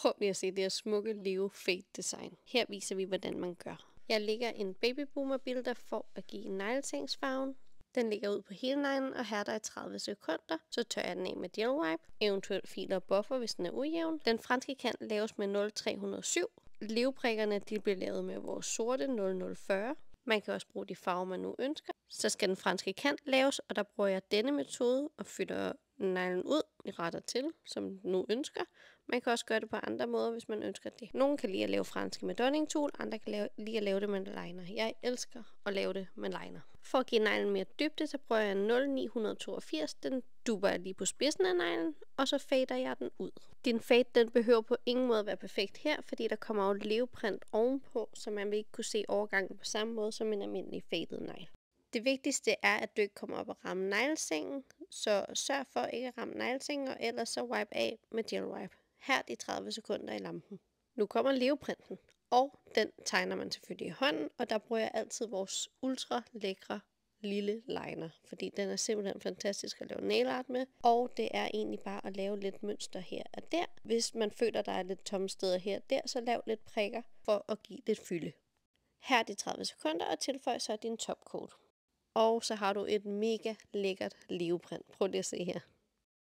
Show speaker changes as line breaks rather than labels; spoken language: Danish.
Prøv lige at se det her smukke Leo Fade design. Her viser vi, hvordan man gør. Jeg lægger en Baby Boomer Builder for at give negletingsfarven. Den ligger ud på hele neglen og hærder i 30 sekunder. Så tørrer jeg den af med gel wipe. Eventuelt filer og buffer, hvis den er ujævn. Den franske kant laves med 0307. Leveprikkerne de bliver lavet med vores sorte 0040. Man kan også bruge de farver, man nu ønsker. Så skal den franske kant laves, og der bruger jeg denne metode og fylder neglen ud, retter til, som den nu ønsker. Man kan også gøre det på andre måder, hvis man ønsker det. Nogle kan lide at lave franske med Donning Tool, andre kan lide at lave det med liner. Jeg elsker at lave det med liner. For at give neglen mere dybde, så bruger jeg 0982. Den dubber jeg lige på spidsen af neglen, og så fader jeg den ud. Din fade den behøver på ingen måde at være perfekt her, fordi der kommer jo leveprint ovenpå, så man vil ikke kunne se overgangen på samme måde som en almindelig faded negl. Det vigtigste er, at du ikke kommer op og rammer neglesengen, så sørg for ikke at ramme neglesengen, og ellers så wipe af med gel wipe. Her de 30 sekunder i lampen. Nu kommer leoprinten, og den tegner man selvfølgelig i hånden, og der bruger jeg altid vores ultra lækre lille liner, fordi den er simpelthen fantastisk at lave nail art med, og det er egentlig bare at lave lidt mønster her og der. Hvis man føler, der er lidt tomme steder her og der, så lav lidt prikker for at give lidt fylde. Her de 30 sekunder, og tilføj så din topcoat. Og så har du et mega lækkert leoprint. Prøv lige at se her.